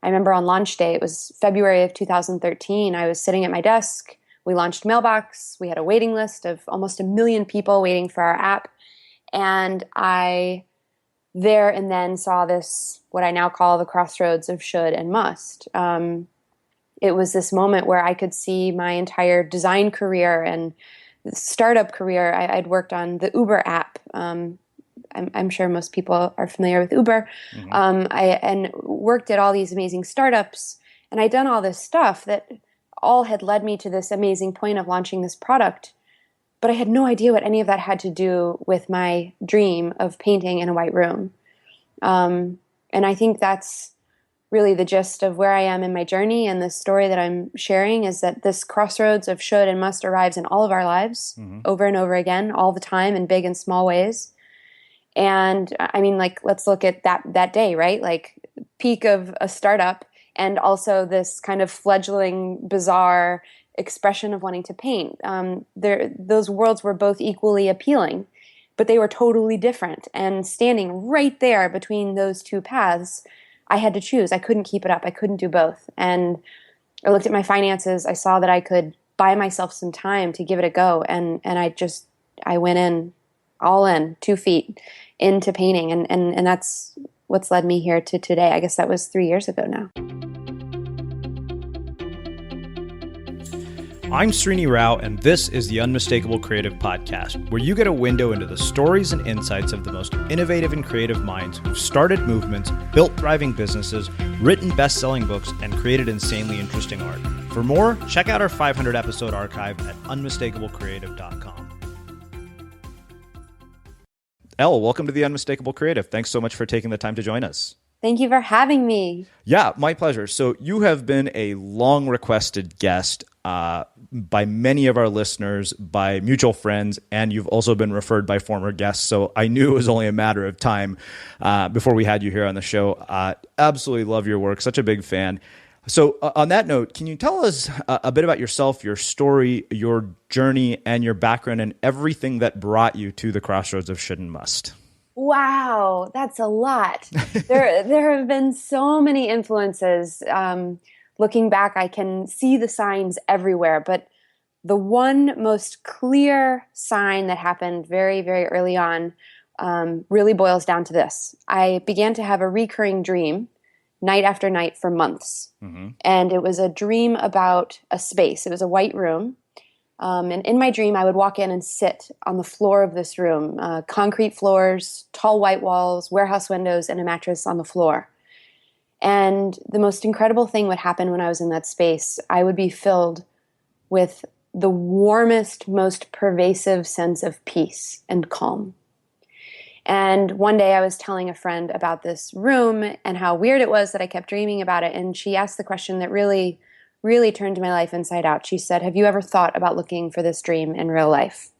I remember on launch day, it was February of 2013, I was sitting at my desk. We launched Mailbox. We had a waiting list of almost 1 million people waiting for our app. And I there and then saw this, what I now call the crossroads of should and must. It was this moment where I could see my entire design career and startup career. I'd worked on the Uber app. I'm sure most people are familiar with Uber. And worked at all these amazing startups. And I'd done all this stuff that all had led me to this amazing point of launching this product. But I had no idea what any of that had to do with my dream of painting in a white room. And I think that's really the gist of where I am in my journey, and the story that I'm sharing is that this crossroads of should and must arrives in all of our lives over and over again, all the time, in big and small ways. And I mean, like, let's look at that day, right? Like, peak of a startup, and also this kind of fledgling, bizarre expression of wanting to paint. Those worlds were both equally appealing, but they were totally different. And standing right there between those two paths, I had to choose. I couldn't keep it up. I couldn't do both. And I looked at my finances. I saw that I could buy myself some time to give it a go. And I went in, all in, 2 feet into painting. And that's what's led me here to today. I guess that was 3 years ago now. I'm Srini Rao, and this is the Unmistakable Creative Podcast, where you get a window into the stories and insights of the most innovative and creative minds who've started movements, built thriving businesses, written best-selling books, and created insanely interesting art. For more, check out our 500-episode archive at unmistakablecreative.com. Elle, welcome to the Unmistakable Creative. Thanks so much for taking the time to join us. Thank you for having me. Yeah, my pleasure. So you have been a long requested guest by many of our listeners, by mutual friends, and you've also been referred by former guests. So I knew it was only a matter of time before we had you here on the show. Absolutely love your work. Such a big fan. So on that note, can you tell us a bit about yourself, your story, your journey, and your background, and everything that brought you to the crossroads of should and must? Wow, that's a lot. There have been so many influences. Looking back, I can see the signs everywhere, but the one most clear sign that happened very, very early on really boils down to this. I began to have a recurring dream night after night for months. And it was a dream about a space. It was a white room. And in my dream, I would walk in and sit on the floor of this room, concrete floors, tall white walls, warehouse windows, and a mattress on the floor. And the most incredible thing would happen when I was in that space. I would be filled with the warmest, most pervasive sense of peace and calm. And one day I was telling a friend about this room and how weird it was that I kept dreaming about it. And she asked the question that really turned my life inside out. She said, "Have you ever thought about looking for this dream in real life?"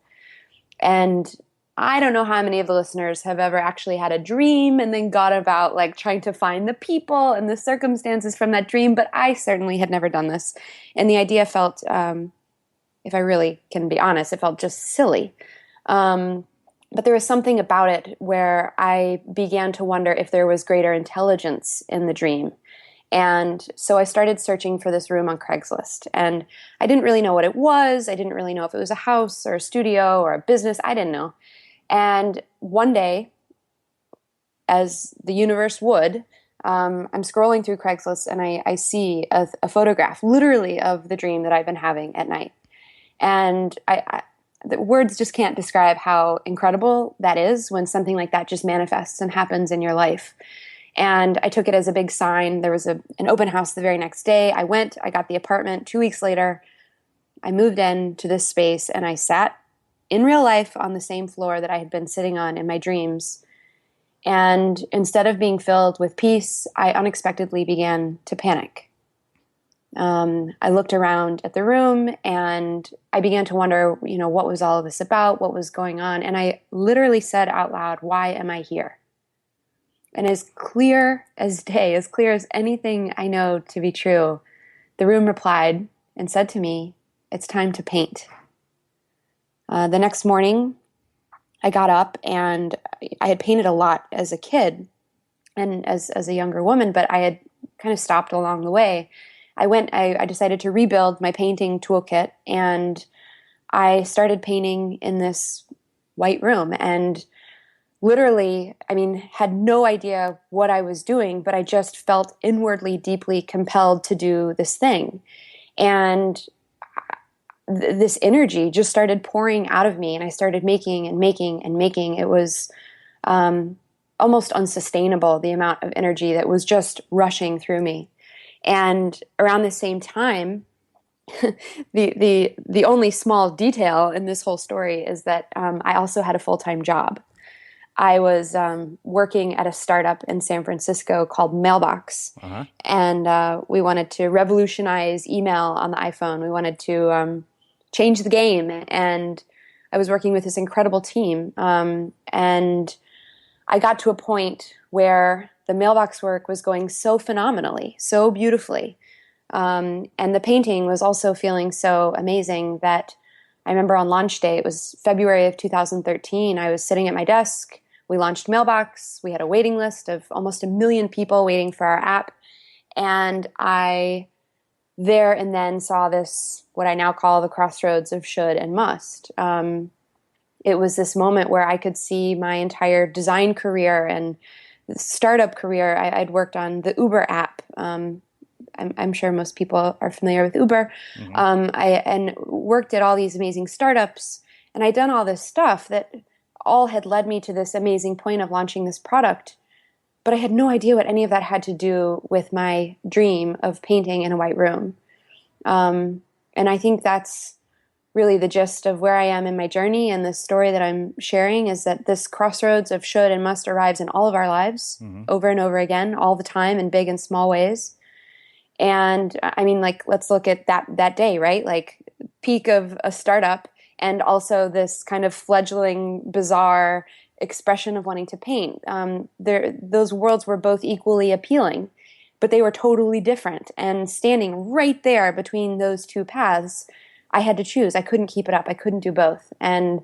And I don't know how many of the listeners have ever actually had a dream and then got about like trying to find the people and the circumstances from that dream, but I certainly had never done this. And the idea felt, if I really can be honest, it felt just silly. But there was something about it where I began to wonder if there was greater intelligence in the dream. And so I started searching for this room on Craigslist. And I didn't really know what it was. I didn't really know if it was a house or a studio or a business. I didn't know. And one day, as the universe would, I'm scrolling through Craigslist and I see a photograph, literally, of the dream that I've been having at night. And the words just can't describe how incredible that is when something like that just manifests and happens in your life. And I took it as a big sign. There was an open house the very next day. I went, I got the apartment. 2 weeks later, I moved into this space and I sat in real life on the same floor that I had been sitting on in my dreams. And instead of being filled with peace, I unexpectedly began to panic. I looked around at the room and I began to wonder, what was all of this about? What was going on? And I literally said out loud, "Why am I here?" And as clear as day, as clear as anything I know to be true, the room replied and said to me, "It's time to paint." The next morning, I got up and I had painted a lot as a kid and as a younger woman, but I had kind of stopped along the way. I decided to rebuild my painting toolkit, and I started painting in this white room, and literally, I mean, had no idea what I was doing, but I just felt inwardly deeply compelled to do this thing. And this energy just started pouring out of me, and I started making and making and making. It was almost unsustainable, the amount of energy that was just rushing through me. And around the same time, the only small detail in this whole story is that I also had a full-time job. I was working at a startup in San Francisco called Mailbox, and we wanted to revolutionize email on the iPhone. We wanted to change the game, and I was working with this incredible team. And I got to a point where the Mailbox work was going so phenomenally, so beautifully, and the painting was also feeling so amazing that I remember on launch day, it was February of 2013, I was sitting at my desk. We launched Mailbox. We had a waiting list of almost 1 million people waiting for our app. And I there and then saw this, what I now call the crossroads of should and must. It was this moment where I could see my entire design career and startup career. I'd worked on the Uber app. I'm sure most people are familiar with Uber. I worked at all these amazing startups, and I'd done all this stuff that all had led me to this amazing point of launching this product. But I had no idea what any of that had to do with my dream of painting in a white room. And I think that's really the gist of where I am in my journey, and the story that I'm sharing is that this crossroads of should and must arrives in all of our lives over and over again, all the time, in big and small ways. And I mean, like, let's look at that day, right? Like, peak of a startup, and also this kind of fledgling, bizarre expression of wanting to paint. Those worlds were both equally appealing, but they were totally different. And standing right there between those two paths, I had to choose. I couldn't keep it up. I couldn't do both. And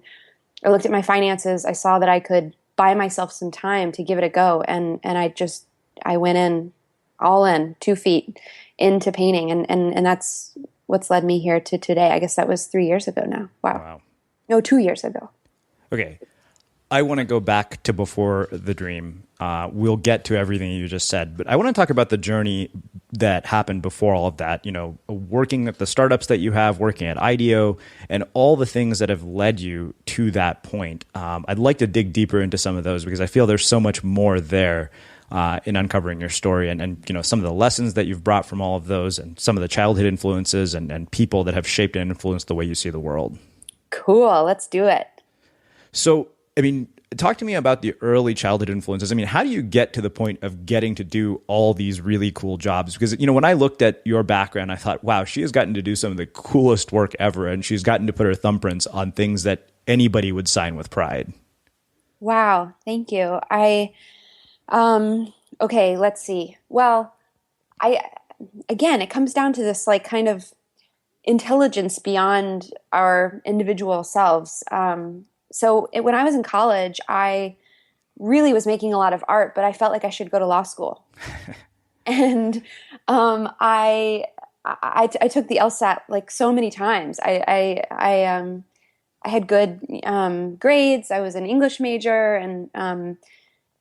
I looked at my finances. I saw that I could buy myself some time to give it a go. And I went in, all in, 2 feet into painting. And that's what's led me here to today. I guess that was 3 years ago now. Wow. No, 2 years ago. Okay. I want to go back to before the dream. We'll get to everything you just said, but I want to talk about the journey that happened before all of that, you know, working at the startups that you have, working at IDEO, and all the things that have led you to that point. I'd like to dig deeper into some of those because I feel there's so much more there in uncovering your story and you know, some of the lessons that you've brought from all of those and some of the childhood influences and people that have shaped and influenced the way you see the world. Cool. Let's do it. So, I mean, talk to me about the early childhood influences. I mean, how do you get to the point of getting to do all these really cool jobs? Because, you know, when I looked at your background, I thought, wow, she has gotten to do some of the coolest work ever. And she's gotten to put her thumbprints on things that anybody would sign with pride. Wow. Thank you. Okay, let's see. Well, again, it comes down to this like kind of intelligence beyond our individual selves. When I was in college, I really was making a lot of art, but I felt like I should go to law school. And I took the LSAT like so many times. I had good grades. I was an English major, and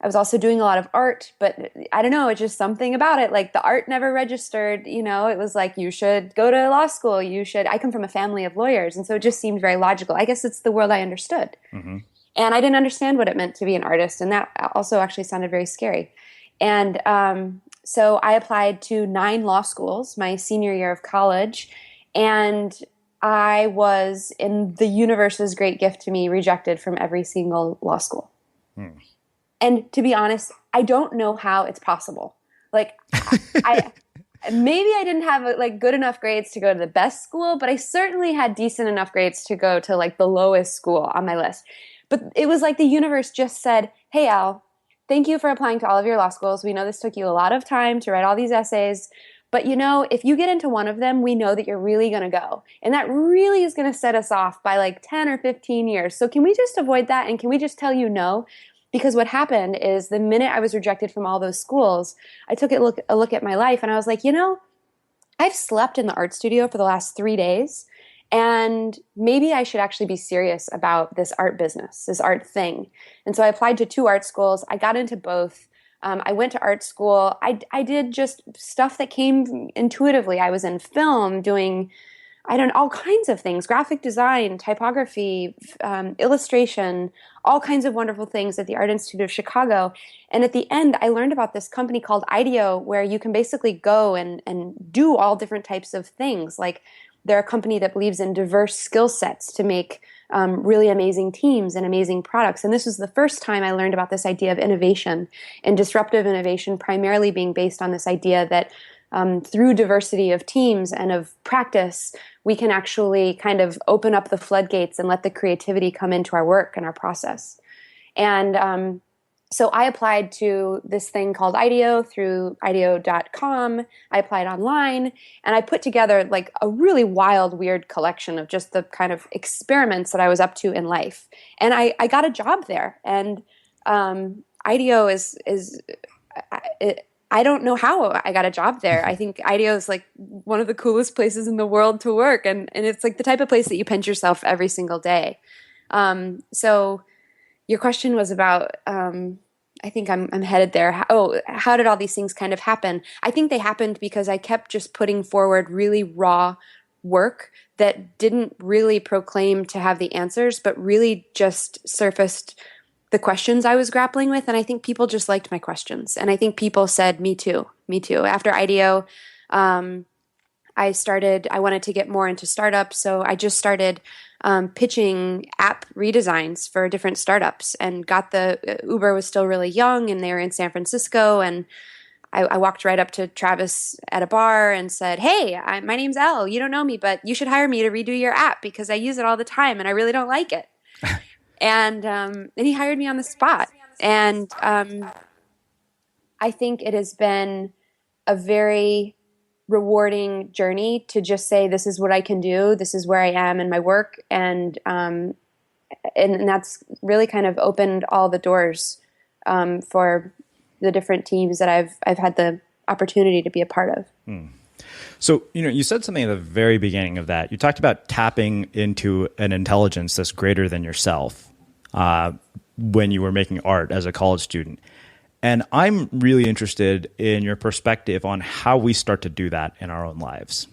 I was also doing a lot of art, but I don't know, it's just something about it. Like the art never registered, you know, it was like, you should go to law school. I come from a family of lawyers. And so it just seemed very logical. I guess it's the world I understood. And I didn't understand what it meant to be an artist. And that also actually sounded very scary. And so I applied to 9 law schools my senior year of college. And I was, in the universe's great gift to me, rejected from every single law school. And to be honest, I don't know how it's possible. Like, maybe I didn't have like good enough grades to go to the best school, but I certainly had decent enough grades to go to like the lowest school on my list. But it was like the universe just said, "Hey, Elle, thank you for applying to all of your law schools. We know this took you a lot of time to write all these essays, but you know, if you get into one of them, we know that you're really going to go. And that really is going to set us off by like 10 or 15 years. So can we just avoid that? And can we just tell you no? Because what happened is the minute I was rejected from all those schools, I took a look at my life and I was like, I've slept in the art studio for the last 3 days, and maybe I should actually be serious about this art business, this art thing. And so I applied to 2 art schools. I got into both. I went to art school. I did just stuff that came intuitively. I was in film doing, I don't know, all kinds of things, graphic design, typography, illustration, all kinds of wonderful things at the Art Institute of Chicago. And at the end, I learned about this company called IDEO, where you can basically go and do all different types of things. Like they're a company that believes in diverse skill sets to make really amazing teams and amazing products. And this was the first time I learned about this idea of innovation and disruptive innovation, primarily being based on this idea that through diversity of teams and of practice, we can actually kind of open up the floodgates and let the creativity come into our work and our process. And so I applied to this thing called IDEO through IDEO.com. I applied online, and I put together like a really wild, weird collection of just the kind of experiments that I was up to in life. And I got a job there. And IDEO I don't know how I got a job there. I think IDEO is like one of the coolest places in the world to work. And it's like the type of place that you pinch yourself every single day. So your question was about, I think I'm headed there. How did all these things kind of happen? I think they happened because I kept just putting forward really raw work that didn't really proclaim to have the answers, but really just surfaced the questions I was grappling with. And I think people just liked my questions. And I think people said, me too, me too. After IDEO, I wanted to get more into startups. So I just started pitching app redesigns for different startups, and Uber was still really young and they were in San Francisco. And I walked right up to Travis at a bar and said, hey, my name's Elle. You don't know me, but you should hire me to redo your app because I use it all the time and I really don't like it. And he hired me on the spot. And I think it has been a very rewarding journey to just say, this is what I can do. This is where I am in my work. And that's really kind of opened all the doors for the different teams that I've had the opportunity to be a part of. So, you said something at the very beginning of that. You talked about tapping into an intelligence that's greater than yourself when you were making art as a college student. And I'm really interested in your perspective on how we start to do that in our own lives.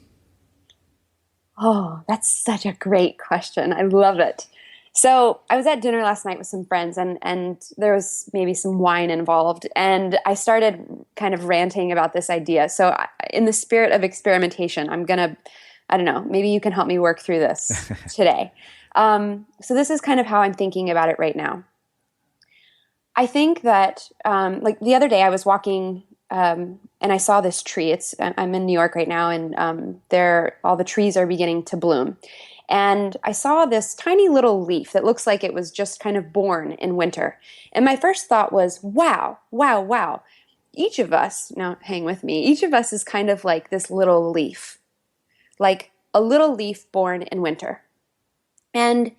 Oh, that's such a great question. I love it. So I was at dinner last night with some friends, and there was maybe some wine involved. And I started kind of ranting about this idea. So in the spirit of experimentation, I don't know, maybe you can help me work through this today. So this is kind of how I'm thinking about it right now. I think that, like the other day I was walking and I saw this tree. I'm in New York right now, and all the trees are beginning to bloom. And I saw this tiny little leaf that looks like it was just kind of born in winter. And my first thought was, wow, wow, wow. Each of us, now hang with me, each of us is kind of like this little leaf, like a little leaf born in winter. And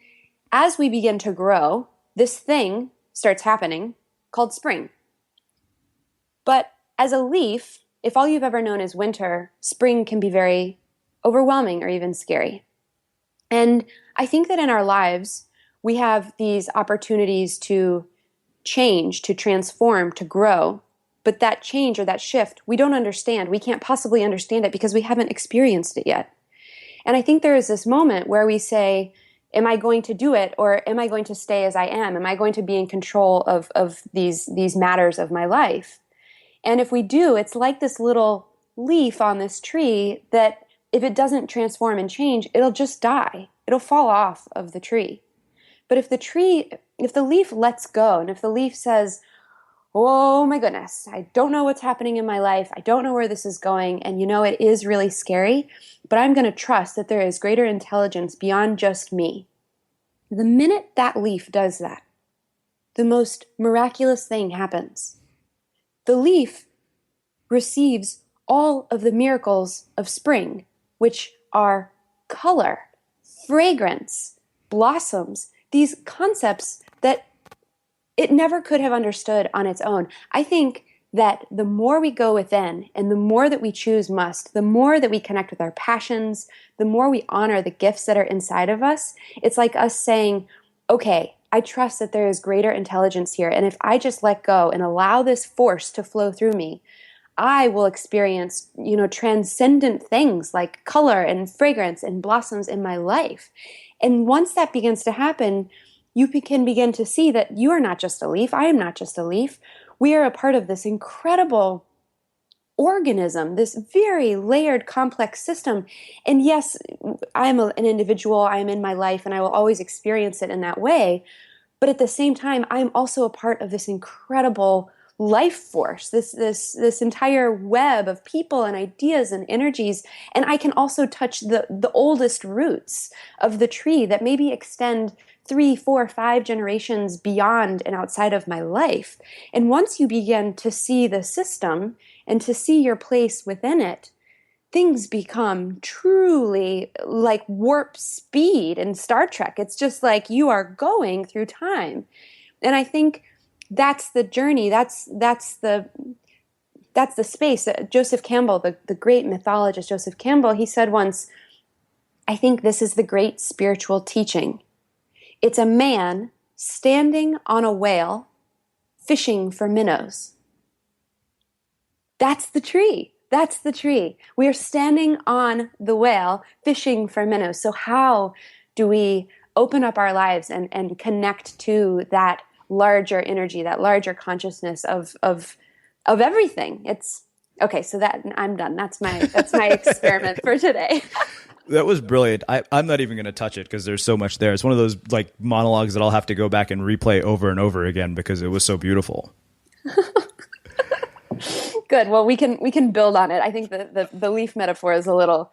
as we begin to grow, this thing starts happening called spring. But as a leaf, if all you've ever known is winter, spring can be very overwhelming or even scary. And I think that in our lives, we have these opportunities to change, to transform, to grow. But that change or that shift, we don't understand. We can't possibly understand it because we haven't experienced it yet. And I think there is this moment where we say, am I going to do it, or am I going to stay as I am? Am I going to be in control of these matters of my life? And if we do, it's like this little leaf on this tree that if it doesn't transform and change, it'll just die. It'll fall off of the tree. But if the leaf lets go, and if the leaf says, oh my goodness, I don't know what's happening in my life, I don't know where this is going, and it is really scary, but I'm going to trust that there is greater intelligence beyond just me. The minute that leaf does that, the most miraculous thing happens. The leaf receives all of the miracles of spring, which are color, fragrance, blossoms, these concepts that it never could have understood on its own. I think that the more we go within and the more that we choose must, the more that we connect with our passions, the more we honor the gifts that are inside of us, it's like us saying, okay, I trust that there is greater intelligence here. And if I just let go and allow this force to flow through me, I will experience, transcendent things like color and fragrance and blossoms in my life. And once that begins to happen, you can begin to see that you are not just a leaf. I am not just a leaf. We are a part of this incredible organism, this very layered, complex system. And yes, I'm an individual. I am in my life, and I will always experience it in that way. But at the same time, I'm also a part of this incredible life force, this entire web of people and ideas and energies. And I can also touch the oldest roots of the tree that maybe extend 3, 4, 5 generations beyond and outside of my life. And once you begin to see the system and to see your place within it, things become truly like warp speed in Star Trek. It's just like you are going through time. And I think that's the journey. That's the space. Joseph Campbell, the great mythologist Joseph Campbell, he said once, I think this is the great spiritual teaching. It's a man standing on a whale fishing for minnows. That's the tree. That's the tree. We are standing on the whale fishing for minnows. So how do we open up our lives and connect to that larger energy, that larger consciousness of everything? It's okay. So that I'm done. That's my experiment for today. That was brilliant. I'm not even going to touch it because there's so much there. It's one of those like monologues that I'll have to go back and replay over and over again because it was so beautiful. Good. Well, we can build on it. I think the leaf metaphor is a little,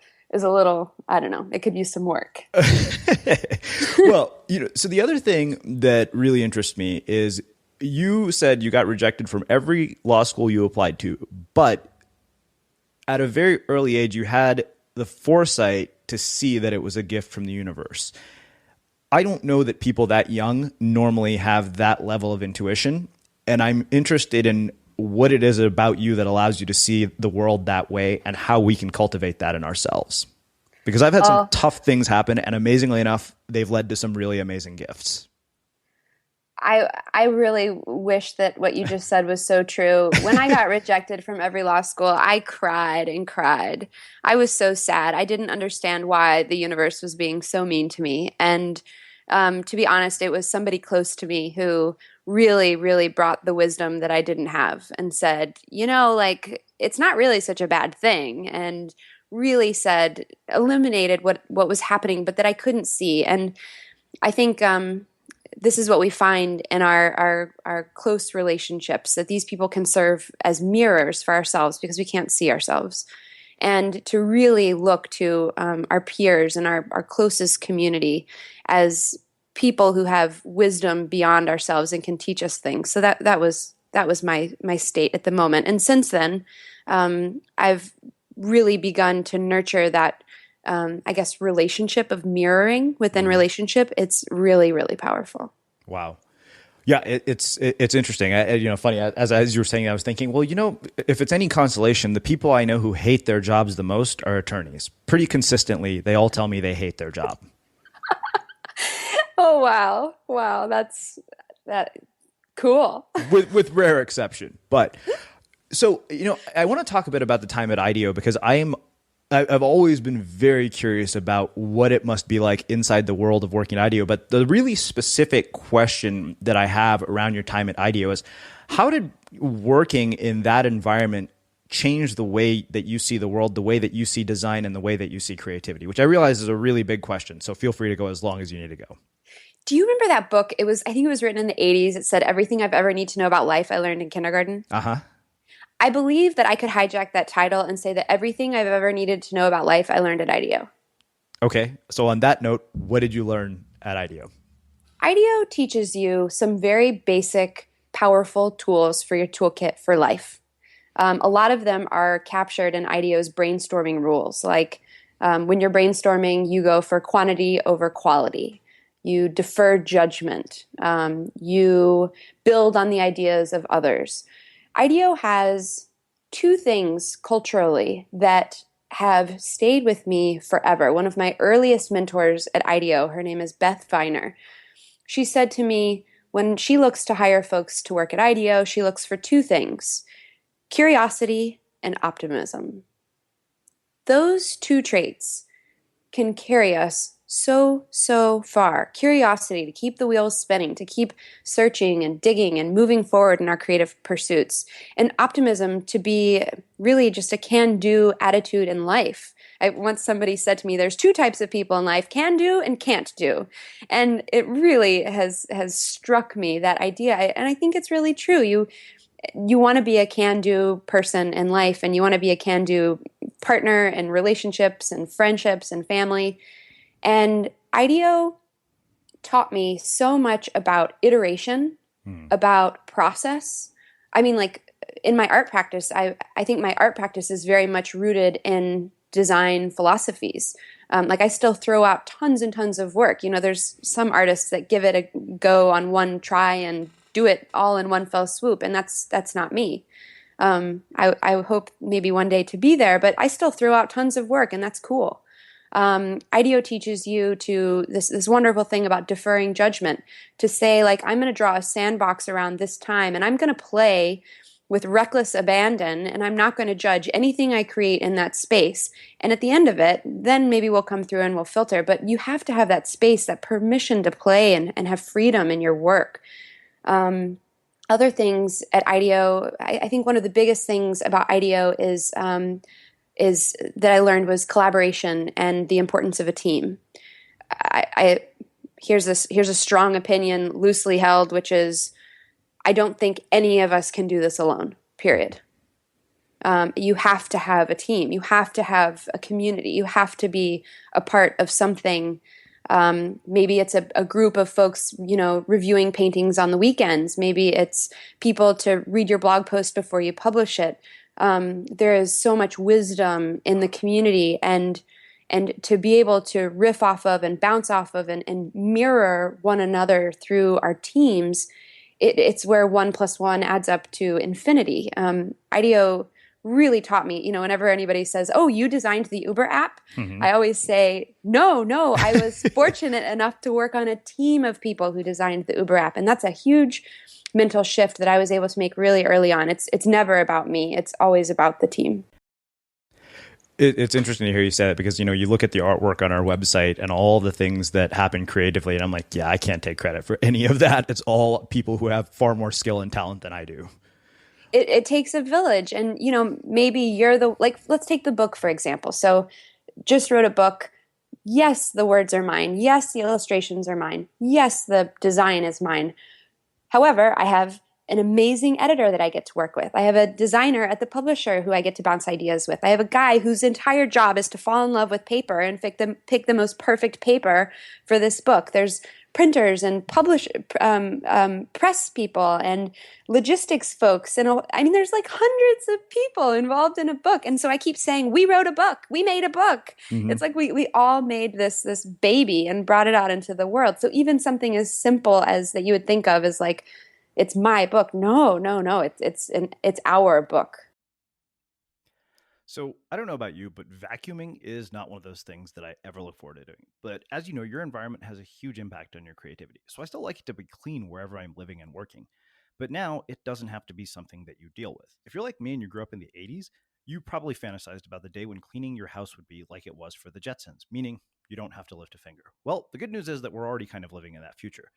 I don't know, it could use some work. Well, so the other thing that really interests me is you said you got rejected from every law school you applied to, but at a very early age, you had the foresight to see that it was a gift from the universe. I don't know that people that young normally have that level of intuition, and I'm interested in what it is about you that allows you to see the world that way and how we can cultivate that in ourselves. Because I've had some tough things happen, and amazingly enough, they've led to some really amazing gifts. I really wish that what you just said was so true. When I got rejected from every law school, I cried and cried. I was so sad. I didn't understand why the universe was being so mean to me. And to be honest, it was somebody close to me who really, really brought the wisdom that I didn't have and said, like, it's not really such a bad thing. And really eliminated what was happening, but that I couldn't see. And I think this is what we find in our close relationships, that these people can serve as mirrors for ourselves because we can't see ourselves. And to really look to our peers and our closest community as people who have wisdom beyond ourselves and can teach us things. So that was my state at the moment. And since then, I've really begun to nurture that relationship of mirroring within relationship. It's really, really powerful. Wow. Yeah, it's interesting. Funny, as you were saying, I was thinking, well, if it's any consolation, the people I know who hate their jobs the most are attorneys. Pretty consistently, they all tell me they hate their job. Oh, wow. That's cool. with rare exception. But so, I want to talk a bit about the time at IDEO because I've always been very curious about what it must be like inside the world of working at IDEO. But the really specific question that I have around your time at IDEO is, how did working in that environment change the way that you see the world, the way that you see design, and the way that you see creativity? Which I realize is a really big question. So feel free to go as long as you need to go. Do you remember that book? I think it was written in the 80s. It said, "Everything I've ever need to know about life I learned in kindergarten." Uh-huh. I believe that I could hijack that title and say that everything I've ever needed to know about life I learned at IDEO. Okay. So on that note, what did you learn at IDEO? IDEO teaches you some very basic, powerful tools for your toolkit for life. A lot of them are captured in IDEO's brainstorming rules. Like when you're brainstorming, you go for quantity over quality. You defer judgment. You build on the ideas of others. IDEO has two things culturally that have stayed with me forever. One of my earliest mentors at IDEO, her name is Beth Viner. She said to me, when she looks to hire folks to work at IDEO, she looks for two things: curiosity and optimism. Those two traits can carry us so far. Curiosity to keep the wheels spinning, to keep searching and digging and moving forward in our creative pursuits, and optimism to be really just a can-do attitude in life. Once somebody said to me, there's two types of people in life: can do and can't do. And it really has struck me, that idea. And I think it's really true. You want to be a can-do person in life, and you want to be a can-do partner in relationships and friendships and family. And IDEO taught me so much about iteration, about process. I mean, like in my art practice, I think my art practice is very much rooted in design philosophies. Like I still throw out tons and tons of work. You know, there's some artists that give it a go on one try and do it all in one fell swoop, and that's not me. I hope maybe one day to be there, but I still throw out tons of work, and that's cool. IDEO teaches you to this wonderful thing about deferring judgment, to say, like, I'm going to draw a sandbox around this time, and I'm going to play with reckless abandon, and I'm not going to judge anything I create in that space. And at the end of it, then maybe we'll come through and we'll filter. But you have to have that space, that permission to play and have freedom in your work. Other things at IDEO, I think one of the biggest things about IDEO is that I learned was collaboration and the importance of a team. Here's a strong opinion, loosely held, which is I don't think any of us can do this alone. Period. You have to have a team. You have to have a community. You have to be a part of something. Maybe it's a group of folks, you know, reviewing paintings on the weekends. Maybe it's people to read your blog post before you publish it. There is so much wisdom in the community, and to be able to riff off of and bounce off of and mirror one another through our teams, it's where 1+1 adds up to infinity. IDEO really taught me, you know, whenever anybody says, "Oh, you designed the Uber app," Mm-hmm. I always say, no, I was fortunate enough to work on a team of people who designed the Uber app. And that's a huge mental shift that I was able to make really early on. It's never about me. It's always about the team. It's interesting to hear you say that, because, you know, you look at the artwork on our website and all the things that happen creatively, and I'm like, yeah, I can't take credit for any of that. It's all people who have far more skill and talent than I do. It takes a village. And, you know, maybe you're let's take the book, for example. So just wrote a book. Yes, the words are mine. Yes, the illustrations are mine. Yes, the design is mine. However, I have an amazing editor that I get to work with. I have a designer at the publisher who I get to bounce ideas with. I have a guy whose entire job is to fall in love with paper and pick the most perfect paper for this book. There's printers and press people and logistics folks. And I mean, there's like hundreds of people involved in a book. And so I keep saying, we wrote a book. We made a book. Mm-hmm. It's like we all made this baby and brought it out into the world. So even something as simple as that you would think of as like, it's my book. No. It's our book. So I don't know about you, but vacuuming is not one of those things that I ever look forward to doing. But as you know, your environment has a huge impact on your creativity. So I still like it to be clean wherever I'm living and working. But now it doesn't have to be something that you deal with. If you're like me and you grew up in the 80s, you probably fantasized about the day when cleaning your house would be like it was for the Jetsons, meaning you don't have to lift a finger. Well, the good news is that we're already kind of living in that future.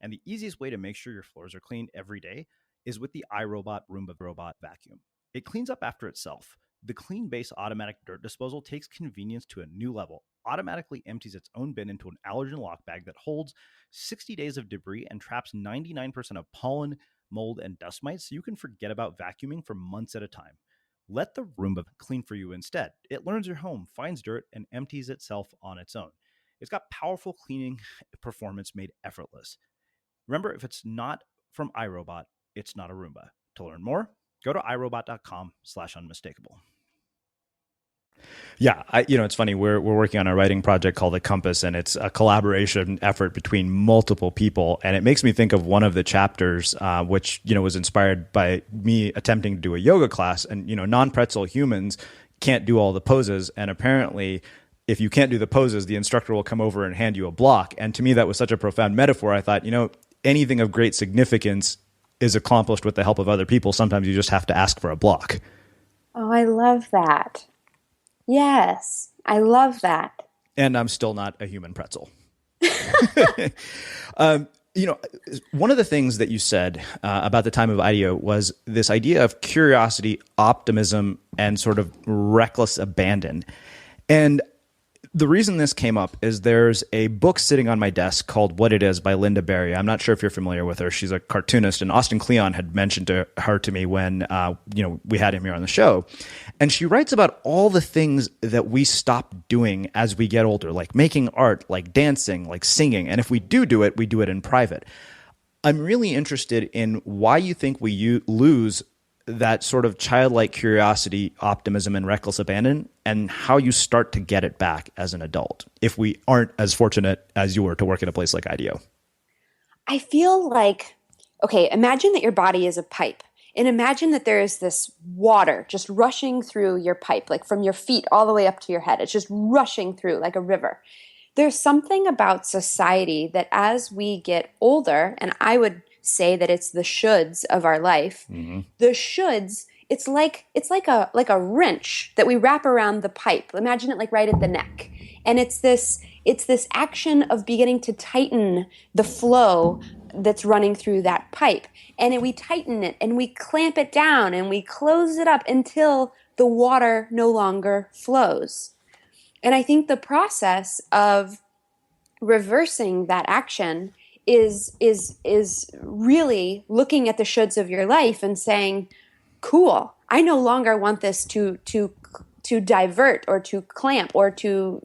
And the easiest way to make sure your floors are clean every day is with the iRobot Roomba Robot Vacuum. It cleans up after itself. The Clean Base automatic dirt disposal takes convenience to a new level, automatically empties its own bin into an allergen lock bag that holds 60 days of debris and traps 99% of pollen, mold, and dust mites, so you can forget about vacuuming for months at a time. Let the Roomba clean for you instead. It learns your home, finds dirt, and empties itself on its own. It's got powerful cleaning performance made effortless. Remember, if it's not from iRobot, it's not a Roomba. To learn more, go to irobot.com/unmistakable. Yeah, it's funny. We're working on a writing project called The Compass, and it's a collaboration effort between multiple people. And it makes me think of one of the chapters, which was inspired by me attempting to do a yoga class. And non-pretzel humans can't do all the poses, and apparently, if you can't do the poses, the instructor will come over and hand you a block. And to me, that was such a profound metaphor. I thought, anything of great significance is accomplished with the help of other people. Sometimes you just have to ask for a block. Oh, I love that. Yes, I love that. And I'm still not a human pretzel. um, one of the things that you said about the time of IDEO was this idea of curiosity, optimism, and sort of reckless abandon. And the reason this came up is there's a book sitting on my desk called What It Is by Linda Berry. I'm not sure if you're familiar with her. She's a cartoonist, and Austin Kleon had mentioned her to me when we had him here on the show. And she writes about all the things that we stop doing as we get older, like making art, like dancing, like singing. And if we do it, we do it in private. I'm really interested in why you think we lose that sort of childlike curiosity, optimism, and reckless abandon, and how you start to get it back as an adult if we aren't as fortunate as you were to work at a place like IDEO. I feel like, okay, imagine that your body is a pipe, and imagine that there is this water just rushing through your pipe, like from your feet all the way up to your head. It's just rushing through like a river. There's something about society that as we get older, and I would say that it's the shoulds of our life. Mm-hmm. The shoulds, it's like a wrench that we wrap around the pipe. Imagine it like right at the neck. And it's this action of beginning to tighten the flow that's running through that pipe. And we tighten it and we clamp it down and we close it up until the water no longer flows. And I think the process of reversing that action is really looking at the shoulds of your life and saying, cool, I no longer want this to divert or to clamp or to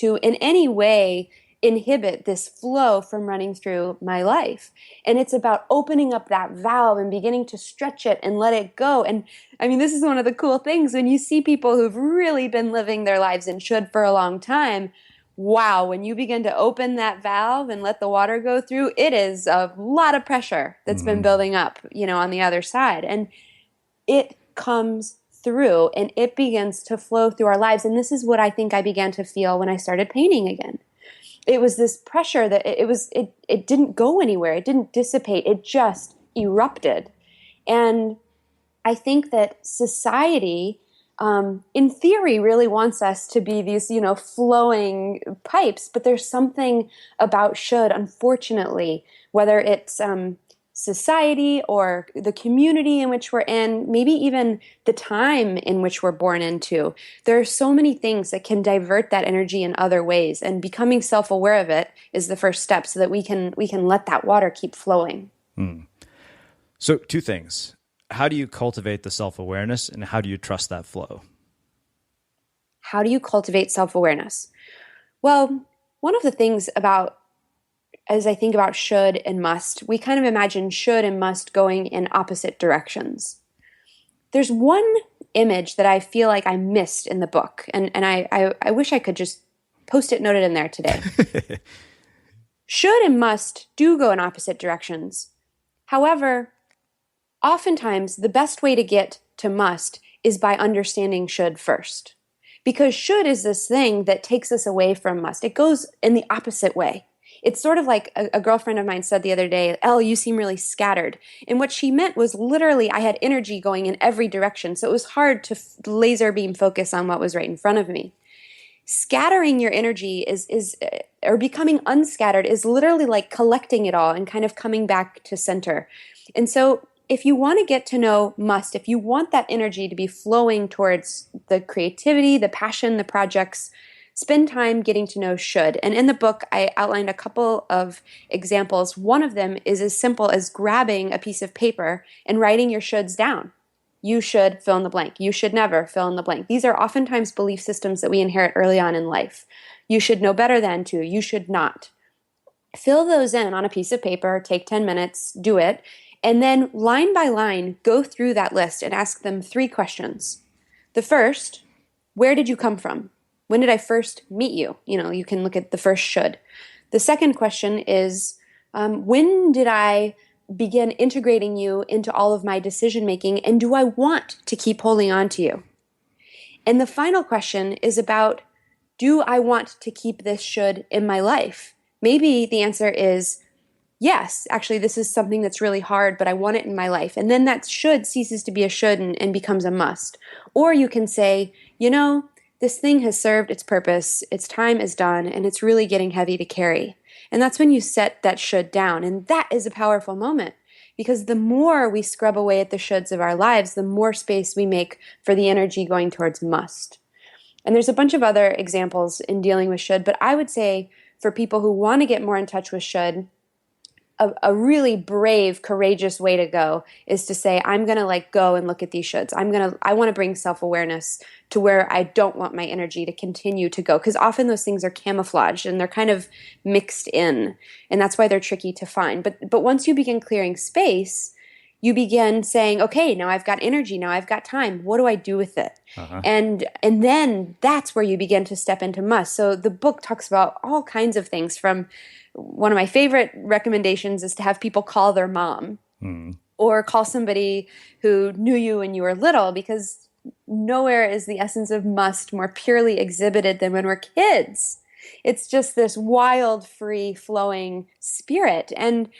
in any way inhibit this flow from running through my life. And it's about opening up that valve and beginning to stretch it and let it go. And I mean, this is one of the cool things when you see people who've really been living their lives in should for a long time. Wow, when you begin to open that valve and let the water go through, it is a lot of pressure that's been building up, on the other side. And it comes through and it begins to flow through our lives. And this is what I think I began to feel when I started painting again. It was this pressure that it didn't go anywhere. It didn't dissipate. It just erupted. And I think that society, in theory, really wants us to be these, flowing pipes. But there's something about should, unfortunately, whether it's society or the community in which we're in, maybe even the time in which we're born into. There are so many things that can divert that energy in other ways, and becoming self-aware of it is the first step so that we can let that water keep flowing. So 2 things. How do you cultivate the self-awareness, and how do you trust that flow? How do you cultivate self-awareness? Well, one of the things as I think about should and must, we kind of imagine should and must going in opposite directions. There's one image that I feel like I missed in the book, and I wish I could just post-it note it in there today. Should and must do go in opposite directions. However, oftentimes the best way to get to must is by understanding should first. Because should is this thing that takes us away from must. It goes in the opposite way. It's sort of like a girlfriend of mine said the other day, Elle, you seem really scattered. And what she meant was literally I had energy going in every direction. So it was hard to laser beam focus on what was right in front of me. Scattering your energy or becoming unscattered is literally like collecting it all and kind of coming back to center. And so if you want to get to know must, if you want that energy to be flowing towards the creativity, the passion, the projects, spend time getting to know should. And in the book, I outlined a couple of examples. One of them is as simple as grabbing a piece of paper and writing your shoulds down. You should fill in the blank. You should never fill in the blank. These are oftentimes belief systems that we inherit early on in life. You should know better than to. You should not. Fill those in on a piece of paper. Take 10 minutes. Do it. And then line by line, go through that list and ask them 3 questions. The first, where did you come from? When did I first meet you? You can look at the first should. The second question is, when did I begin integrating you into all of my decision making, and do I want to keep holding on to you? And the final question is about, do I want to keep this should in my life? Maybe the answer is yes, actually, this is something that's really hard, but I want it in my life. And then that should ceases to be a should and becomes a must. Or you can say, this thing has served its purpose, its time is done, and it's really getting heavy to carry. And that's when you set that should down. And that is a powerful moment, because the more we scrub away at the shoulds of our lives, the more space we make for the energy going towards must. And there's a bunch of other examples in dealing with should, but I would say for people who want to get more in touch with should, a really brave, courageous way to go is to say, I'm going to go and look at these shoulds. I want to bring self-awareness to where I don't want my energy to continue to go. Because often those things are camouflaged and they're kind of mixed in. And that's why they're tricky to find. But once you begin clearing space, you begin saying, okay, now I've got energy, now I've got time. What do I do with it? And then that's where you begin to step into must. So the book talks about all kinds of things. From one of my favorite recommendations is to have people call their mom or call somebody who knew you when you were little, because nowhere is the essence of must more purely exhibited than when we're kids. It's just this wild, free flowing spirit. And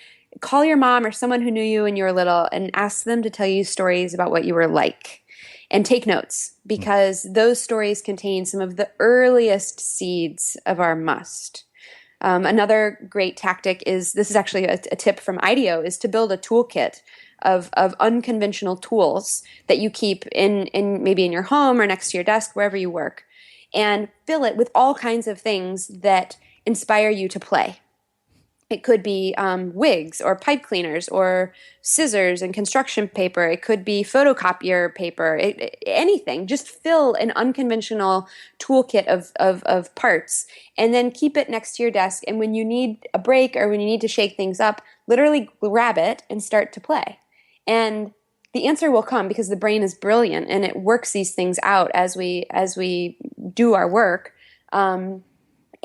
call your mom or someone who knew you when you were little and ask them to tell you stories about what you were like. And take notes, because those stories contain some of the earliest seeds of our must. Another great tactic this is actually a tip from IDEO, is to build a toolkit of unconventional tools that you keep in maybe in your home or next to your desk, wherever you work, and fill it with all kinds of things that inspire you to play. It could be wigs or pipe cleaners or scissors and construction paper. It could be photocopier paper, anything. Just fill an unconventional toolkit of parts and then keep it next to your desk. And when you need a break or when you need to shake things up, literally grab it and start to play. And the answer will come, because the brain is brilliant and it works these things out as we do our work.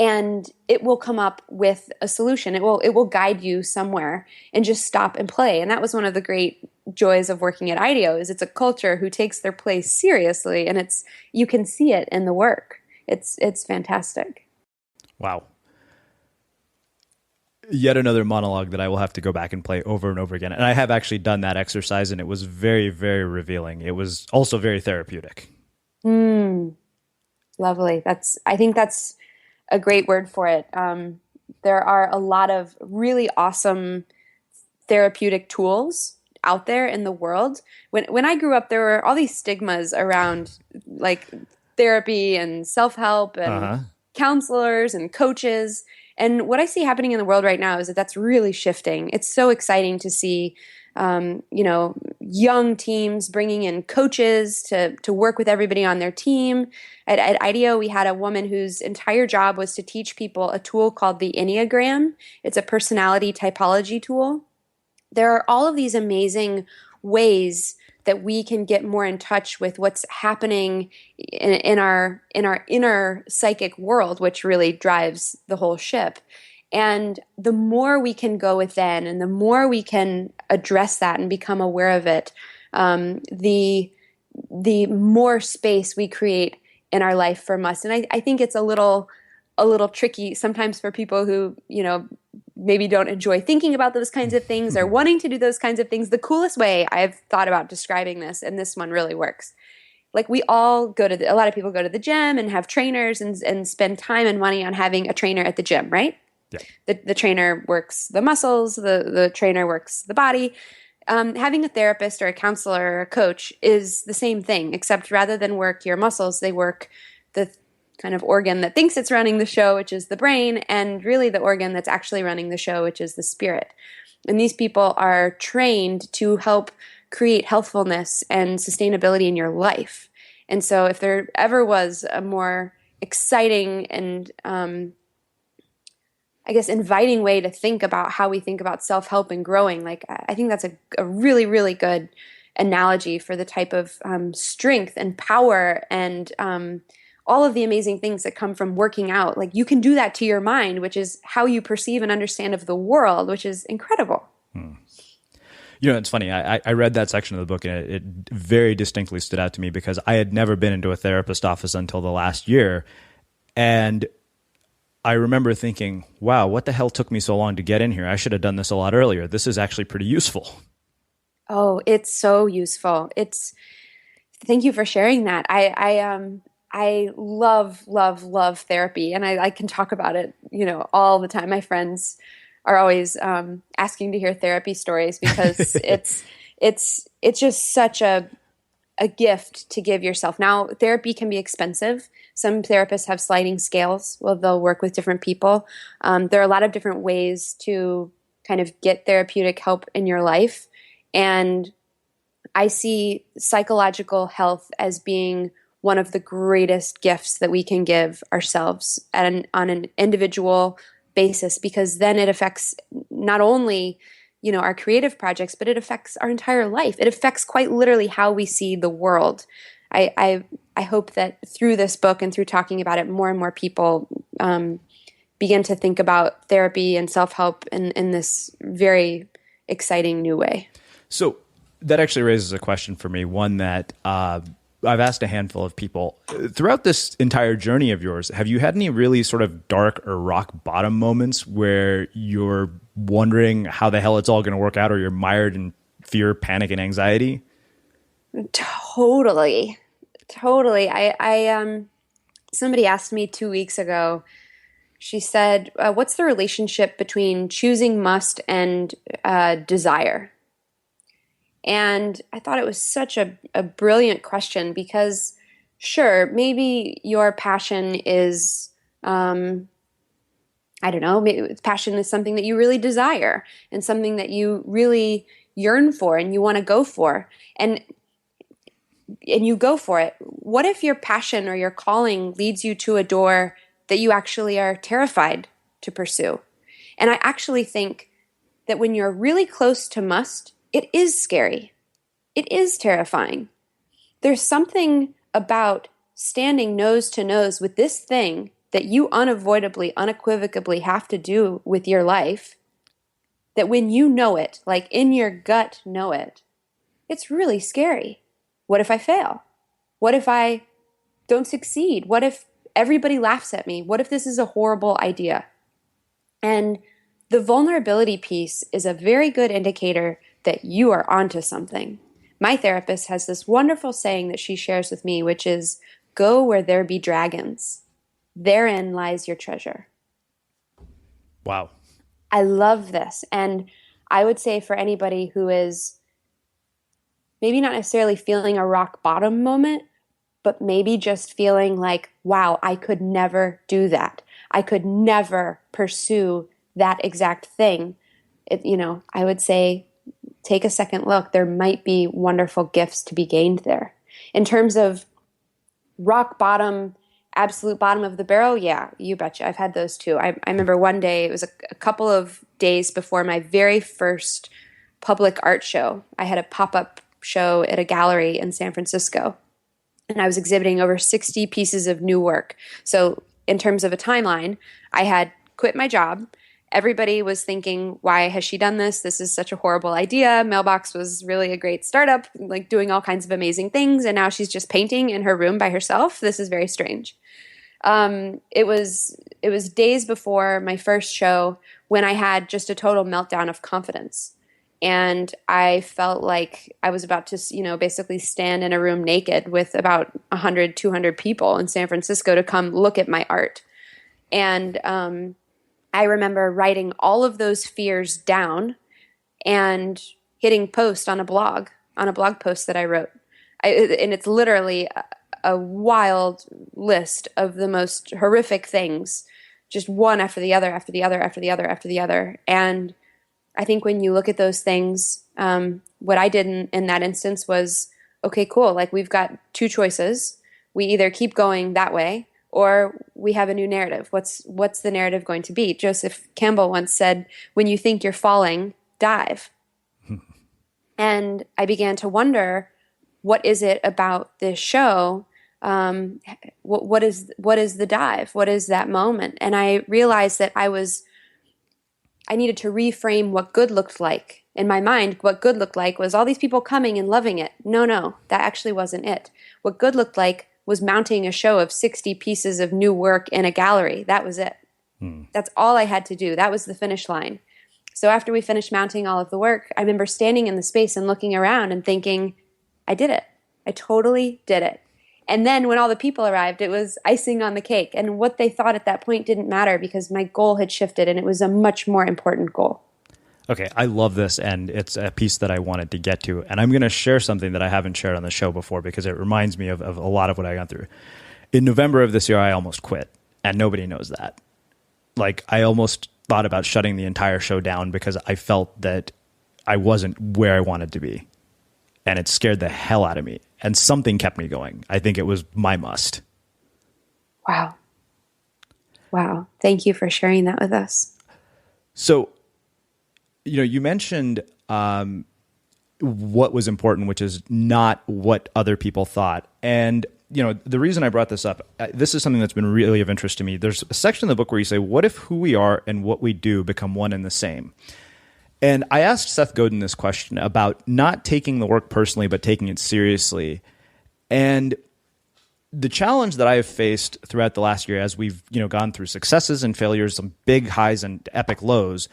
And it will come up with a solution. It will guide you somewhere, and just stop and play. And that was one of the great joys of working at IDEO, is it's a culture who takes their place seriously, and you can see it in the work. It's fantastic. Wow. Yet another monologue that I will have to go back and play over and over again. And I have actually done that exercise, and it was very, very revealing. It was also very therapeutic. Lovely. I think that's a great word for it. There are a lot of really awesome therapeutic tools out there in the world. When I grew up, there were all these stigmas around therapy and self-help and counselors and coaches. And what I see happening in the world right now is that that's really shifting. It's so exciting to see young teams bringing in coaches to work with everybody on their team. At IDEO, we had a woman whose entire job was to teach people a tool called the Enneagram. It's a personality typology tool. There are all of these amazing ways that we can get more in touch with what's happening in our inner psychic world, which really drives the whole ship. And the more we can go within and the more we can address that and become aware of it, the more space we create in our life for must. And I think it's a little tricky sometimes for people who, maybe don't enjoy thinking about those kinds of things or wanting to do those kinds of things. The coolest way I've thought about describing this, and this one really works. We all a lot of people go to the gym and have trainers and spend time and money on having a trainer at the gym, right? Yeah. The trainer works the muscles, the trainer works the body. Having a therapist or a counselor or a coach is the same thing, except rather than work your muscles, they work the kind of organ that thinks it's running the show, which is the brain, and really the organ that's actually running the show, which is the spirit. And these people are trained to help create healthfulness and sustainability in your life. And so if there ever was a more exciting and inviting way to think about how we think about self-help and growing, I think that's a really, really good analogy for the type of strength and power and all of the amazing things that come from working out. Like you can do that to your mind, which is how you perceive and understand of the world, which is incredible. You know, it's funny. I read that section of the book and it very distinctly stood out to me because I had never been into a therapist office until the last year. And I remember thinking, wow, what the hell took me so long to get in here? I should have done this a lot earlier. This is actually pretty useful. Oh, it's so useful. Thank you for sharing that. I love therapy, and I can talk about it, all the time. My friends are always asking to hear therapy stories because it's just such a gift to give yourself. Now, therapy can be expensive. Some therapists have sliding scales. Well, they'll work with different people. There are a lot of different ways to kind of get therapeutic help in your life. And I see psychological health as being one of the greatest gifts that we can give ourselves on an individual basis, because then it affects not only our creative projects, but it affects our entire life. It affects quite literally how we see the world. I hope that through this book and through talking about it, more and more people begin to think about therapy and self-help in this very exciting new way. So that actually raises a question for me, one that I've asked a handful of people. Throughout this entire journey of yours, have you had any really sort of dark or rock bottom moments where you're wondering how the hell it's all going to work out, or you're mired in fear, panic, and anxiety? Totally. I somebody asked me 2 weeks ago, she said, what's the relationship between choosing must and desire? And I thought it was such a brilliant question because, sure, maybe your passion is, I don't know, maybe passion is something that you really desire and something that you really yearn for and you want to go for. And you go for it. What if your passion or your calling leads you to a door that you actually are terrified to pursue? And I actually think that when you're really close to must, it is scary. It is terrifying. There's something about standing nose to nose with this thing that you unavoidably, unequivocally have to do with your life, that when you know it, like in your gut know it, it's really scary. What if I fail? What if I don't succeed? What if everybody laughs at me? What if this is a horrible idea? And the vulnerability piece is a very good indicator that you are onto something. My therapist has this wonderful saying that she shares with me, which is, go where there be dragons. Therein lies your treasure. Wow. I love this. And I would say for anybody who is maybe not necessarily feeling a rock bottom moment, but maybe just feeling like, wow, I could never do that. I could never pursue that exact thing. I would say, take a second look. There might be wonderful gifts to be gained there. In terms of rock bottom, absolute bottom of the barrel, yeah, you betcha. I've had those too. I remember one day, it was a couple of days before my very first public art show. I had a pop-up show at a gallery in San Francisco, and I was exhibiting over 60 pieces of new work. So in terms of a timeline, I had quit my job. Everybody was thinking, why has she done this? This is such a horrible idea. Mailbox was really a great startup, like doing all kinds of amazing things. And now she's just painting in her room by herself. This is very strange. It was days before my first show when I had just a total meltdown of confidence. And I felt like I was about to, basically stand in a room naked with about 100, 200 people in San Francisco to come look at my art. And I remember writing all of those fears down and hitting post on a blog post that I wrote. And it's literally a wild list of the most horrific things, just one after the other, after the other, after the other, after the other. And I think when you look at those things, what I did in that instance was, okay, cool. Like, we've got two choices. We either keep going that way, or we have a new narrative. What's the narrative going to be? Joseph Campbell once said, when you think you're falling, dive. And I began to wonder, what is it about this show? What is the dive? What is that moment? And I realized that I needed to reframe what good looked like. In my mind, what good looked like was all these people coming and loving it. No, that actually wasn't it. What good looked like was mounting a show of 60 pieces of new work in a gallery. That was it. That's all I had to do. That was the finish line. So after we finished mounting all of the work, I remember standing in the space and looking around and thinking, I did it. I totally did it. And then when all the people arrived, it was icing on the cake. And what they thought at that point didn't matter because my goal had shifted and it was a much more important goal. Okay, I love this, and it's a piece that I wanted to get to. And I'm going to share something that I haven't shared on the show before because it reminds me of a lot of what I got through. In November of this year, I almost quit, and nobody knows that. Like, I almost thought about shutting the entire show down because I felt that I wasn't where I wanted to be. And it scared the hell out of me. And something kept me going. I think it was my must. Wow. Thank you for sharing that with us. So, you mentioned what was important, which is not what other people thought. And, the reason I brought this up, this is something that's been really of interest to me. There's a section in the book where you say, what if who we are and what we do become one and the same? And I asked Seth Godin this question about not taking the work personally, but taking it seriously. And the challenge that I have faced throughout the last year, as we've gone through successes and failures, some big highs and epic lows,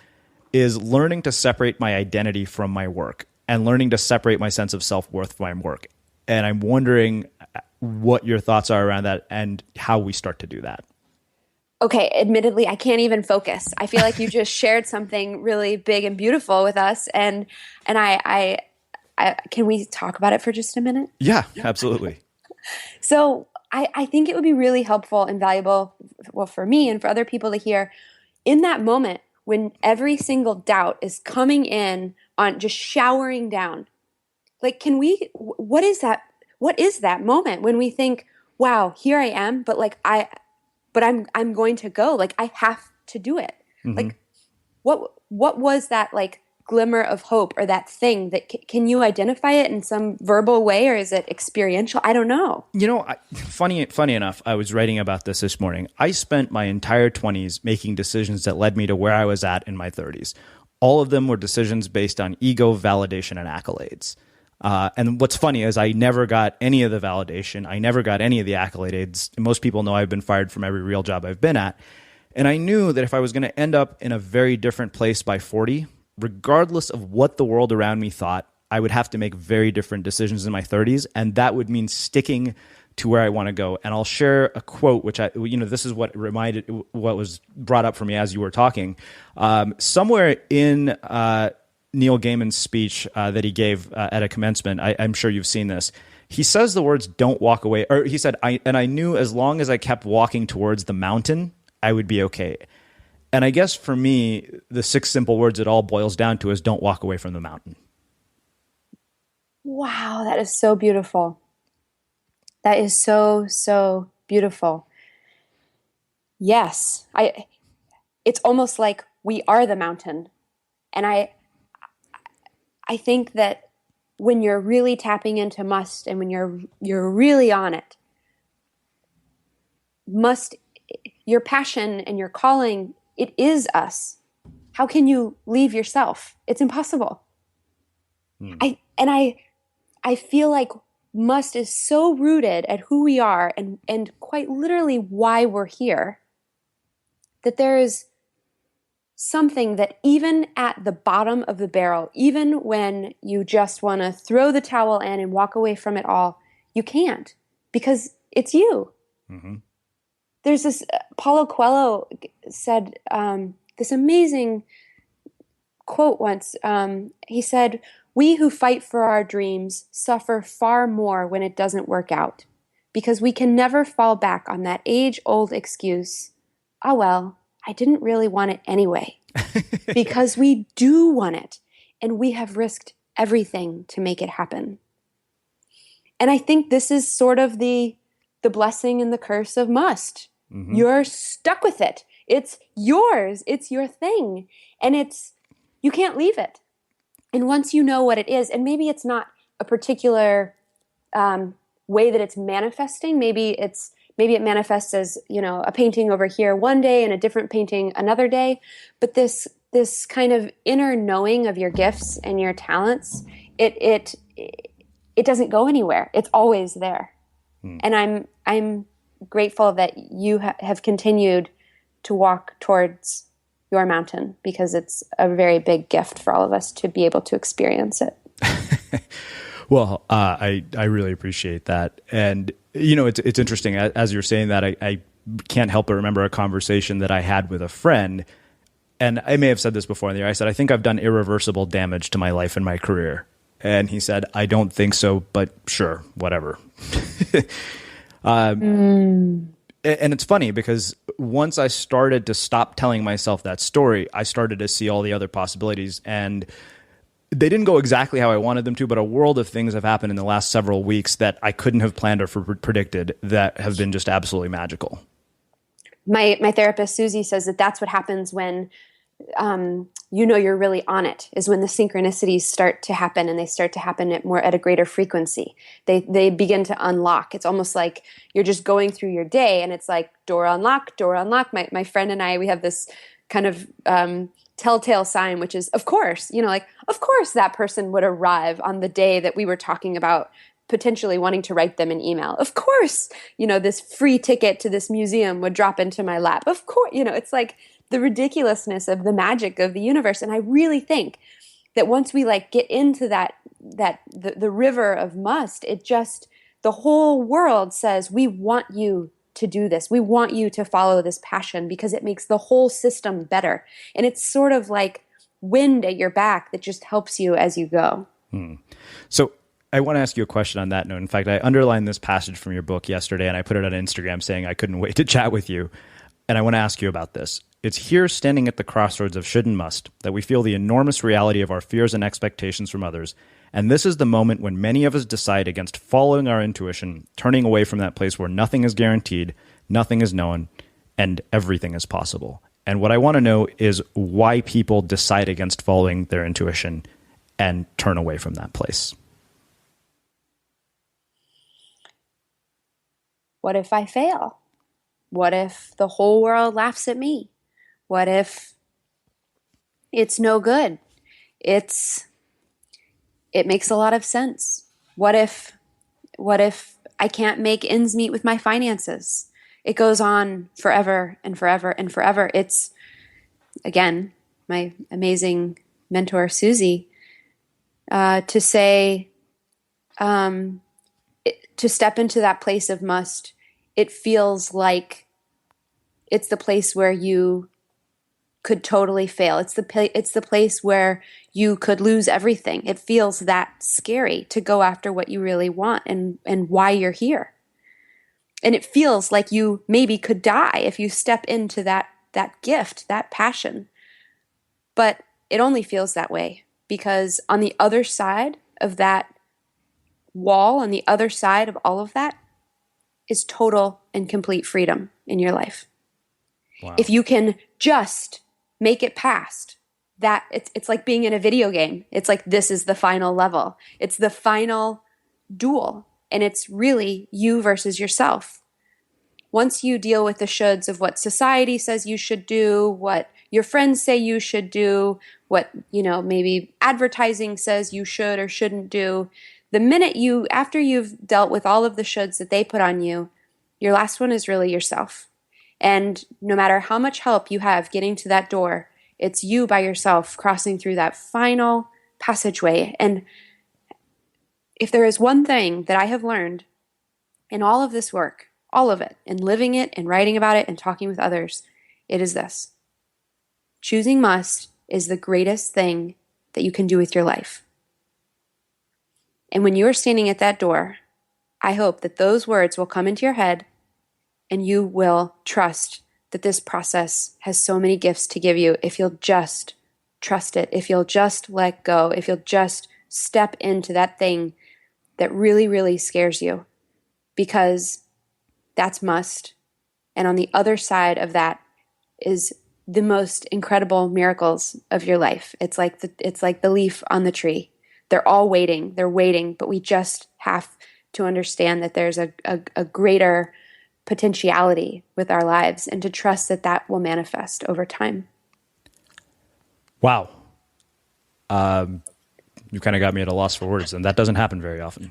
is learning to separate my identity from my work and learning to separate my sense of self-worth from my work. And I'm wondering what your thoughts are around that and how we start to do that. Okay, admittedly, I can't even focus. I feel like you just shared something really big and beautiful with us, and I can we talk about it for just a minute? Yeah, absolutely. So I think it would be really helpful and valuable, well, for me and for other people to hear in that moment when every single doubt is coming in on just showering down. Like, what is that? What is that moment when we think, wow, here I am, but I'm going to go. Like, I have to do it. Mm-hmm. Like, what was that like glimmer of hope or that thing that can you identify it in some verbal way, or is it experiential? I don't know. Funny enough, I was writing about this morning. I spent my entire 20s making decisions that led me to where I was at in my 30s. All of them were decisions based on ego, validation, and accolades. And what's funny is I never got any of the validation. I never got any of the accolades. Most people know I've been fired from every real job I've been at. And I knew that if I was going to end up in a very different place by 40, regardless of what the world around me thought, I would have to make very different decisions in my 30s. And that would mean sticking to where I want to go. And I'll share a quote, which this is what was brought up for me as you were talking. Somewhere in Neil Gaiman's speech that he gave at a commencement, I'm sure you've seen this. He says the words, "Don't walk away." Or he said, I knew as long as I kept walking towards the mountain, I would be okay. And I guess for me, the 6 simple words it all boils down to is don't walk away from the mountain. Wow, that is so beautiful. That is so, so beautiful. Yes, it's almost like we are the mountain. And I think that when you're really tapping into must and when you're really on it, your passion and your calling, it is us. How can you leave yourself? It's impossible. I feel like must is so rooted at who we are and quite literally why we're here, that there is something that even at the bottom of the barrel, even when you just want to throw the towel in and walk away from it all, you can't, because it's you. Mm-hmm. There's this, Paulo Coelho said this amazing quote once. He said, "We who fight for our dreams suffer far more when it doesn't work out, because we can never fall back on that age-old excuse, oh, well, I didn't really want it anyway," because we do want it, and we have risked everything to make it happen. And I think this is sort of the blessing and the curse of must. Mm-hmm. You're stuck with it. It's yours. It's your thing. And you can't leave it. And once you know what it is, and maybe it's not a particular way that it's manifesting, maybe it manifests as, a painting over here one day and a different painting another day, but this kind of inner knowing of your gifts and your talents, it doesn't go anywhere. It's always there. And I'm grateful that you have continued to walk towards your mountain, because it's a very big gift for all of us to be able to experience it. Well, I really appreciate that. And, it's interesting. As you're saying that, I can't help but remember a conversation that I had with a friend. And I may have said this before in the year. I said, I think I've done irreversible damage to my life and my career. And he said, I don't think so, but sure, whatever. And it's funny because once I started to stop telling myself that story, I started to see all the other possibilities. And they didn't go exactly how I wanted them to, but a world of things have happened in the last several weeks that I couldn't have planned or predicted that have been just absolutely magical. My therapist, Susie, says that that's what happens when you're really on it, is when the synchronicities start to happen, and they start to happen at a greater frequency. They begin to unlock. It's almost like you're just going through your day, and it's like door unlock, door unlock. My friend and I, we have this kind of telltale sign, which is, of course, of course that person would arrive on the day that we were talking about potentially wanting to write them an email. Of course, this free ticket to this museum would drop into my lap. Of course, it's like the ridiculousness of the magic of the universe. And I really think that once we get into the river of must, the whole world says, we want you to do this. We want you to follow this passion, because it makes the whole system better. And it's sort of like wind at your back that just helps you as you go. So I want to ask you a question on that note. In fact, I underlined this passage from your book yesterday, and I put it on Instagram saying I couldn't wait to chat with you. And I want to ask you about this. It's here, standing at the crossroads of should and must, that we feel the enormous reality of our fears and expectations from others. And this is the moment when many of us decide against following our intuition, turning away from that place where nothing is guaranteed, nothing is known, and everything is possible. And what I want to know is why people decide against following their intuition and turn away from that place. What if I fail? What if the whole world laughs at me? What if it's no good? It makes a lot of sense. What if I can't make ends meet with my finances? It goes on forever and forever and forever. It's, again, my amazing mentor, Susie, to say, to step into that place of must, it feels like it's the place where you could totally fail. It's the place where you could lose everything. It feels that scary to go after what you really want and why you're here. And it feels like you maybe could die if you step into that gift, that passion. But it only feels that way because on the other side of that wall, on the other side of all of that, is total and complete freedom in your life. Wow. If you can just make it past that, it's like being in a video game. It's like, this is the final level. It's the final duel. And it's really you versus yourself. Once you deal with the shoulds of what society says you should do, what your friends say you should do, what, maybe advertising says you should or shouldn't do, the minute after you've dealt with all of the shoulds that they put on you, your last one is really yourself. And no matter how much help you have getting to that door, it's you by yourself crossing through that final passageway. And if there is one thing that I have learned in all of this work, all of it, and living it and writing about it and talking with others, it is this. Choosing must is the greatest thing that you can do with your life. And when you are standing at that door, I hope that those words will come into your head and you will trust that this process has so many gifts to give you if you'll just trust it, if you'll just let go, if you'll just step into that thing that really, really scares you, because that's must. And on the other side of that is the most incredible miracles of your life. It's like the leaf on the tree. They're all waiting. They're waiting, but we just have to understand that there's a greater potentiality with our lives, and to trust that that will manifest over time. Wow. You kind of got me at a loss for words, and that doesn't happen very often.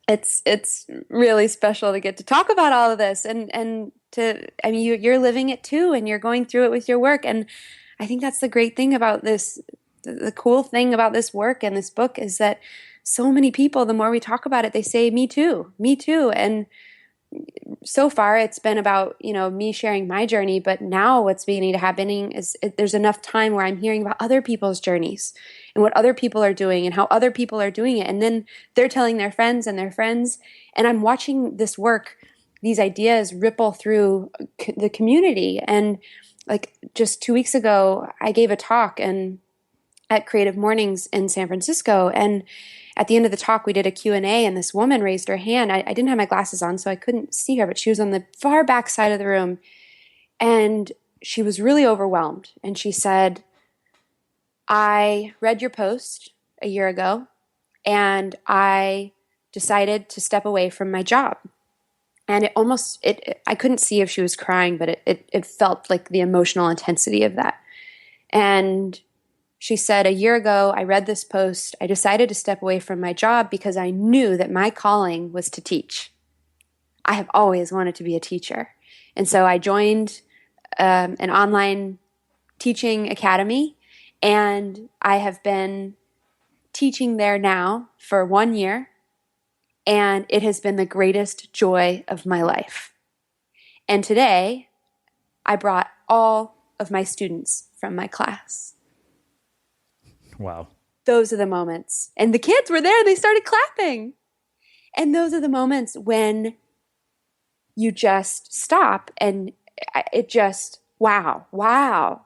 It's really special to get to talk about all of this, and to, I mean, you're living it too, and you're going through it with your work. And I think that's the great thing about this. The cool thing about this work and this book is that so many people, the more we talk about it, they say, me too, me too. And so far it's been about, me sharing my journey, but now what's beginning to happen is there's enough time where I'm hearing about other people's journeys and what other people are doing and how other people are doing it. And then they're telling their friends and their friends. And I'm watching this work, these ideas ripple through the community. And like just 2 weeks ago, I gave a talk at Creative Mornings in San Francisco. And at the end of the talk, we did a Q&A, and this woman raised her hand. I didn't have my glasses on, so I couldn't see her, but she was on the far back side of the room. And she was really overwhelmed. And she said, I read your post a year ago, and I decided to step away from my job. And I couldn't see if she was crying, but it felt like the emotional intensity of that. And she said, a year ago, I read this post. I decided to step away from my job because I knew that my calling was to teach. I have always wanted to be a teacher. And so I joined an online teaching academy, and I have been teaching there now for 1 year, and it has been the greatest joy of my life. And today, I brought all of my students from my class. Wow. Those are the moments. And the kids were there. They started clapping. And those are the moments when you just stop and it just, wow.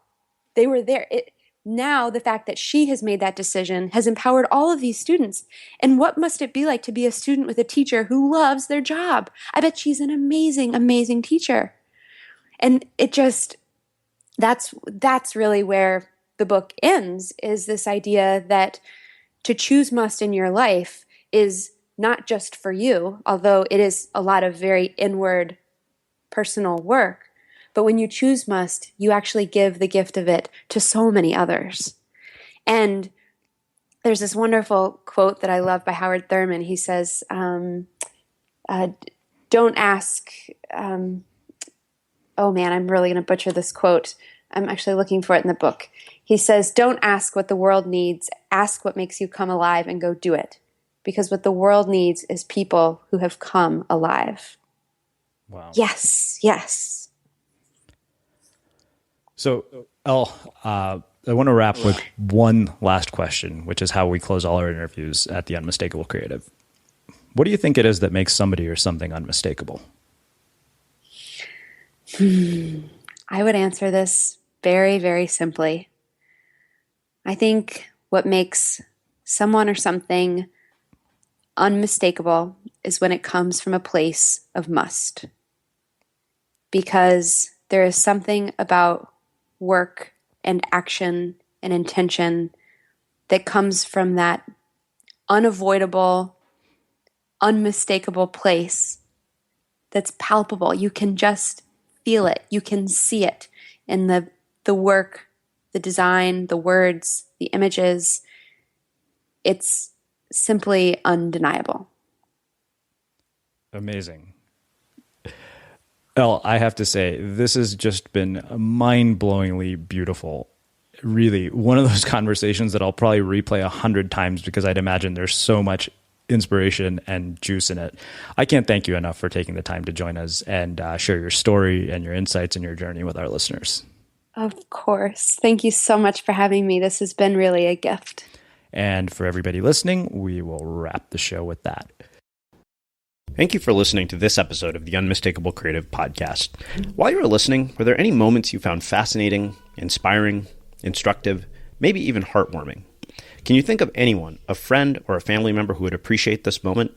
They were there. Now the fact that she has made that decision has empowered all of these students. And what must it be like to be a student with a teacher who loves their job? I bet she's an amazing, amazing teacher. And it just, that's really where the book ends, is this idea that to choose must in your life is not just for you, although it is a lot of very inward personal work. But when you choose must, you actually give the gift of it to so many others. And there's this wonderful quote that I love by Howard Thurman. He says, don't ask, oh man, I'm really going to butcher this quote. I'm actually looking for it in the book. He says, don't ask what the world needs. Ask what makes you come alive and go do it. Because what the world needs is people who have come alive. Wow. Yes. So, Elle, I want to wrap with one last question, which is how we close all our interviews at the Unmistakable Creative. What do you think it is that makes somebody or something unmistakable? I would answer this very, very simply. I think what makes someone or something unmistakable is when it comes from a place of must. Because there is something about work and action and intention that comes from that unavoidable, unmistakable place that's palpable. You can just feel it. You can see it in the work, the design, the words, the images. It's simply undeniable. Amazing. Elle, I have to say, this has just been mind-blowingly beautiful. Really, one of those conversations that I'll probably replay 100 times because I'd imagine there's so much inspiration and juice in it. I can't thank you enough for taking the time to join us and share your story and your insights and your journey with our listeners. Of course. Thank you so much for having me. This has been really a gift. And for everybody listening, we will wrap the show with that. Thank you for listening to this episode of the Unmistakable Creative Podcast. While you were listening, were there any moments you found fascinating, inspiring, instructive, maybe even heartwarming? Can you think of anyone, a friend or a family member who would appreciate this moment?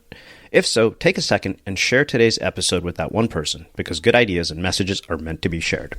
If so, take a second and share today's episode with that one person, because good ideas and messages are meant to be shared.